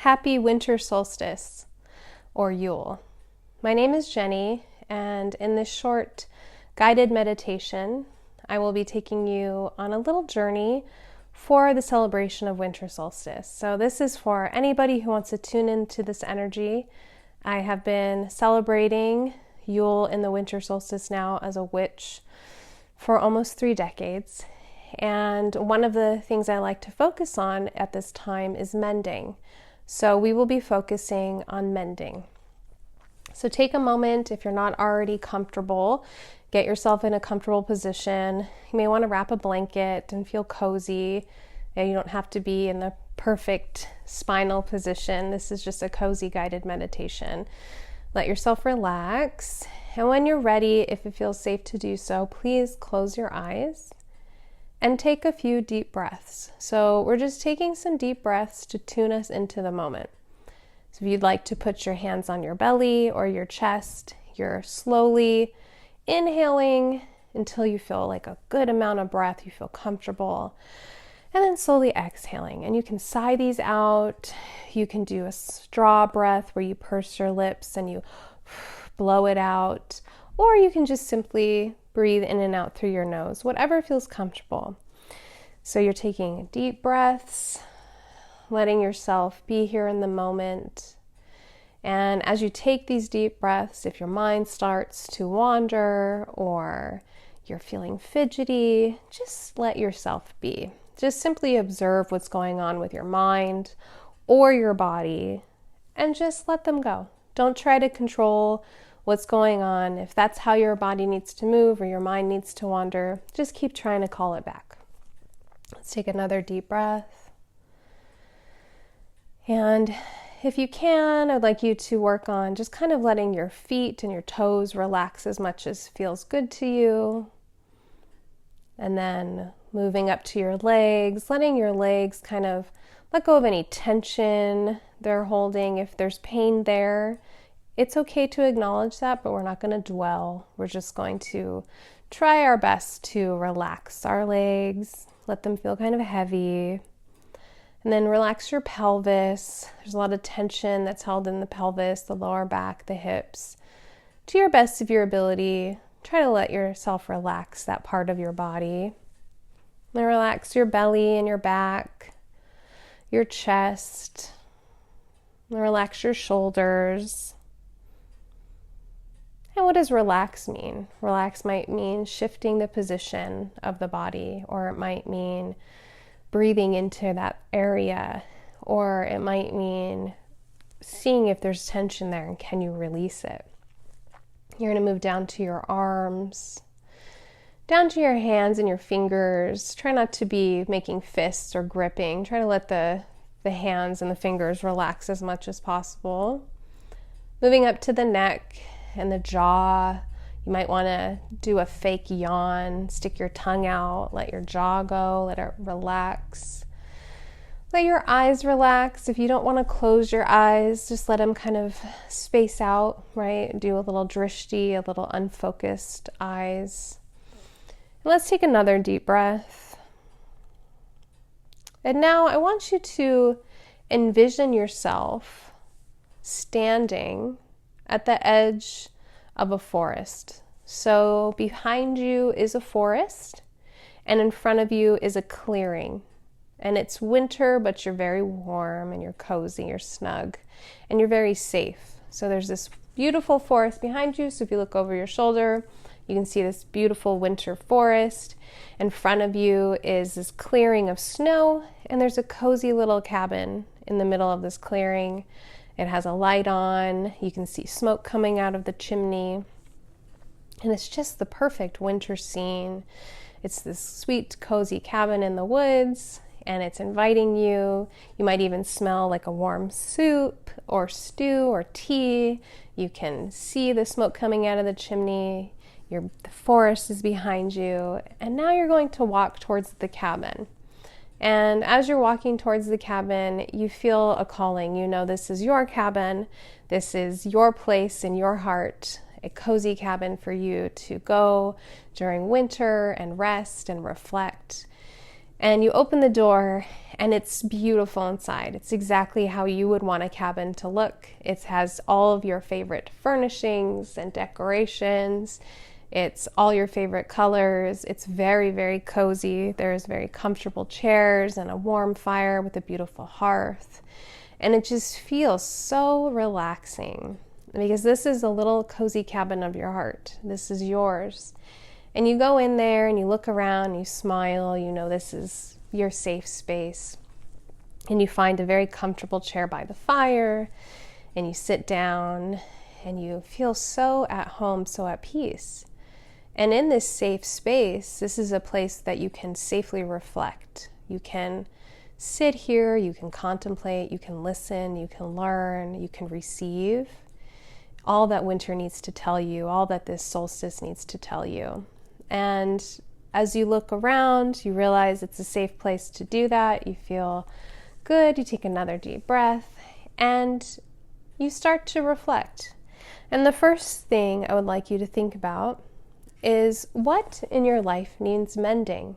Happy winter solstice, or Yule. My name is Jenny, and in this short guided meditation, I will be taking you on a little journey for the celebration of winter solstice. So this is for anybody who wants to tune into this energy. I have been celebrating Yule in the winter solstice now as a witch for almost 3 decades. And one of the things I like to focus on at this time is mending. So we will be focusing on mending. So take a moment, if you're not already comfortable, get yourself in a comfortable position. You may want to wrap a blanket and feel cozy. You don't have to be in the perfect spinal position. This is just a cozy guided meditation. Let yourself relax. And when you're ready, if it feels safe to do so, please close your eyes and take a few deep breaths. So we're just taking some deep breaths to tune us into the moment. So if you'd like to put your hands on your belly or your chest, you're slowly inhaling until you feel like a good amount of breath, you feel comfortable, and then slowly exhaling. And you can sigh these out. You can do a straw breath where you purse your lips and you blow it out, or you can just simply breathe in and out through your nose, whatever feels comfortable. So you're taking deep breaths, letting yourself be here in the moment. And as you take these deep breaths, if your mind starts to wander or you're feeling fidgety, just let yourself be. Just simply observe what's going on with your mind or your body and just let them go. Don't try to control what's going on. If that's how your body needs to move or your mind needs to wander, just keep trying to call it back. Let's take another deep breath. And if you can, I'd like you to work on just kind of letting your feet and your toes relax as much as feels good to you. And then moving up to your legs, letting your legs kind of let go of any tension they're holding. If there's pain there, it's okay to acknowledge that, but we're not going to dwell. We're just going to try our best to relax our legs, let them feel kind of heavy. And then relax your pelvis. There's a lot of tension that's held in the pelvis, the lower back, the hips. To your best of your ability, try to let yourself relax that part of your body. And relax your belly and your back, your chest. And relax your shoulders. And what does relax mean? Relax might mean shifting the position of the body, or it might mean breathing into that area, or it might mean seeing if there's tension there and can you release it. You're going to move down to your arms, down to your hands and your fingers. Try not to be making fists or gripping. Try to let the hands and the fingers relax as much as possible. Moving up to the neck and the jaw. You might want to do a fake yawn, stick your tongue out, let your jaw go, let it relax. Let your eyes relax. If you don't want to close your eyes, just let them kind of space out, right? Do a little drishti, a little unfocused eyes. And let's take another deep breath. And now I want you to envision yourself standing at the edge of a forest. So behind you is a forest, and in front of you is a clearing. And it's winter, but you're very warm and you're cozy, you're snug, and you're very safe. So there's this beautiful forest behind you. So if you look over your shoulder, you can see this beautiful winter forest. In front of you is this clearing of snow, and there's a cozy little cabin in the middle of this clearing. It has a light on. You can see smoke coming out of the chimney. And it's just the perfect winter scene. It's this sweet, cozy cabin in the woods, and it's inviting you. You might even smell like a warm soup or stew or tea. You can see the smoke coming out of the chimney. The forest is behind you. And now you're going to walk towards the cabin. And as you're walking towards the cabin, you feel a calling. You know this is your cabin. This is your place in your heart, a cozy cabin for you to go during winter and rest and reflect. And you open the door and it's beautiful inside. It's exactly how you would want a cabin to look. It has all of your favorite furnishings and decorations. It's all your favorite colors. It's very, very cozy. There's very comfortable chairs and a warm fire with a beautiful hearth. And it just feels so relaxing because this is a little cozy cabin of your heart. This is yours. And you go in there and you look around, you smile, you know this is your safe space. And you find a very comfortable chair by the fire and you sit down and you feel so at home, so at peace. And in this safe space, this is a place that you can safely reflect. You can sit here, you can contemplate, you can listen, you can learn, you can receive all that winter needs to tell you, all that this solstice needs to tell you. And as you look around, you realize it's a safe place to do that. You feel good, you take another deep breath, and you start to reflect. And the first thing I would like you to think about is what in your life needs mending.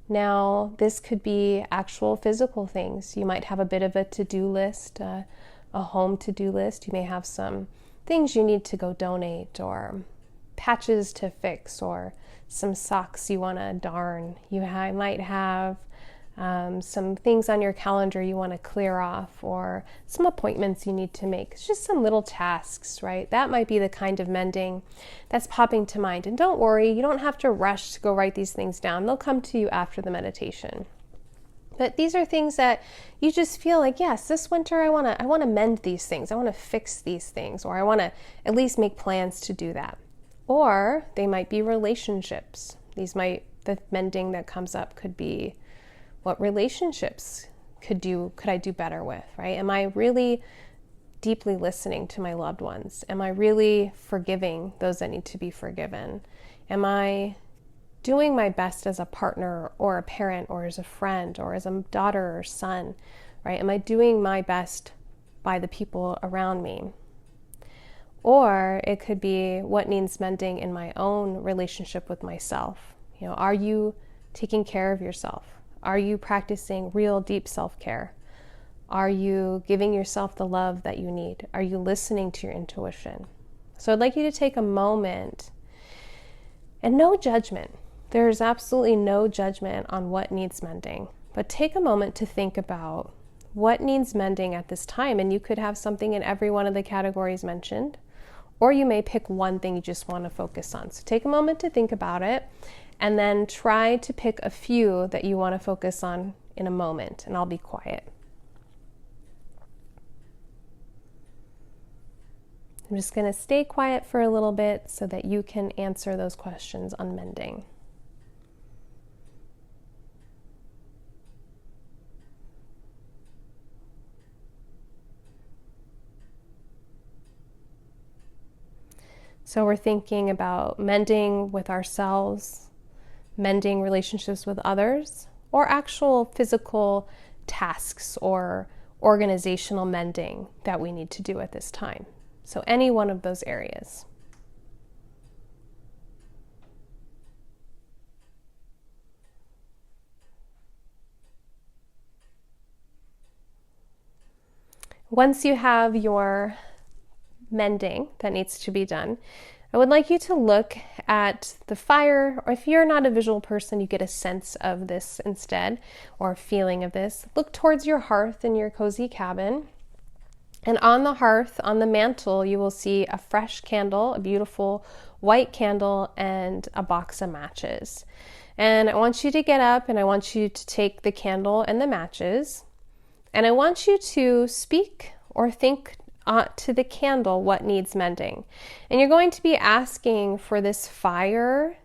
Now, this could be actual physical things. You might have a bit of a to-do list, a home to-do list. You may have some things you need to go donate, or patches to fix, or some socks you want to darn. You might have some things on your calendar you want to clear off, or some appointments you need to make. It's just some little tasks, right? That might be the kind of mending that's popping to mind. And don't worry, you don't have to rush to go write these things down. They'll come to you after the meditation. But these are things that you just feel like, yes, this winter I want to mend these things. I want to fix these things, or I want to at least make plans to do that. Or they might be relationships. The mending that comes up could be, what relationships could I do better with, right? Am I really deeply listening to my loved ones? Am I really forgiving those that need to be forgiven? Am I doing my best as a partner or a parent or as a friend or as a daughter or son, right? Am I doing my best by the people around me? Or it could be what needs mending in my own relationship with myself. You know, are you taking care of yourself? Are you practicing real deep self-care? Are you giving yourself the love that you need? Are you listening to your intuition? So I'd like you to take a moment, and no judgment. There is absolutely no judgment on what needs mending, but take a moment to think about what needs mending at this time. And you could have something in every one of the categories mentioned, or you may pick one thing you just want to focus on. So take a moment to think about it, and then try to pick a few that you want to focus on in a moment, and I'll be quiet. I'm just going to stay quiet for a little bit so that you can answer those questions on mending. So we're thinking about mending with ourselves, mending relationships with others, or actual physical tasks or organizational mending that we need to do at this time. So any one of those areas. Once you have your mending that needs to be done, I would like you to look at the fire, or if you're not a visual person, you get a sense of this instead, or a feeling of this. Look towards your hearth in your cozy cabin. And on the hearth, on the mantle, you will see a fresh candle, a beautiful white candle, and a box of matches. And I want you to get up, and I want you to take the candle and the matches, and I want you to speak or think to the candle what needs mending. And you're going to be asking for this fire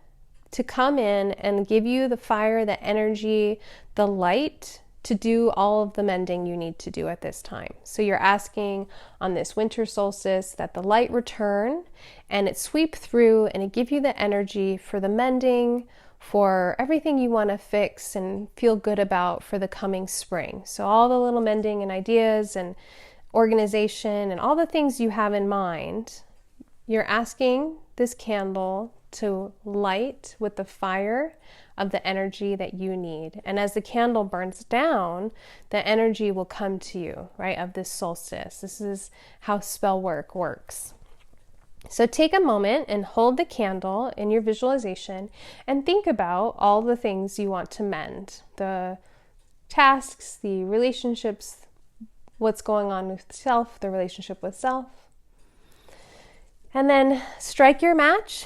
to come in and give you the fire, the energy, the light to do all of the mending you need to do at this time. So you're asking on this winter solstice that the light return and it sweep through and it give you the energy for the mending, for everything you want to fix and feel good about for the coming spring. So all the little mending and ideas and organization and all the things you have in mind, you're asking this candle to light with the fire of the energy that you need. And as the candle burns down, the energy will come to you, right, of this solstice. This is how spell work works. So take a moment and hold the candle in your visualization and think about all the things you want to mend, the tasks, the relationships, what's going on with self, the relationship with self. And then strike your match,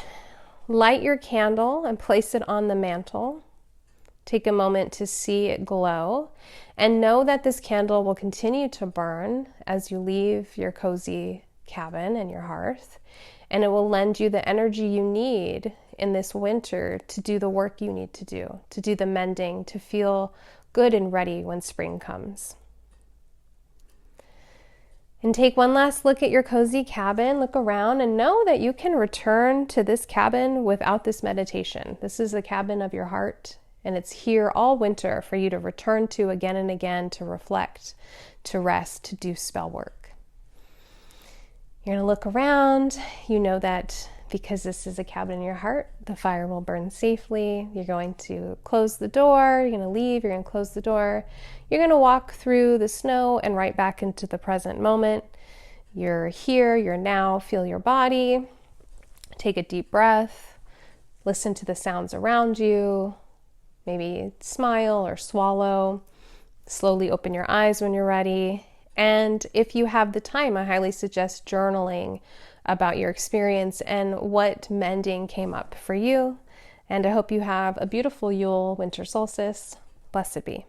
light your candle, and place it on the mantle. Take a moment to see it glow, and know that this candle will continue to burn as you leave your cozy cabin and your hearth, and it will lend you the energy you need in this winter to do the work you need to do the mending, to feel good and ready when spring comes. And take one last look at your cozy cabin, look around, and know that you can return to this cabin without this meditation. This is the cabin of your heart, and it's here all winter for you to return to again and again, to reflect, to rest, to do spell work. You're going to look around. You know that because this is a cabin in your heart, the fire will burn safely. You're going to close the door. You're going to leave. You're going to close the door. You're going to walk through the snow and right back into the present moment. You're here. You're now. Feel your body. Take a deep breath. Listen to the sounds around you. Maybe smile or swallow. Slowly open your eyes when you're ready. And if you have the time, I highly suggest journaling about your experience and what mending came up for you. And I hope you have a beautiful Yule winter solstice. Blessed be.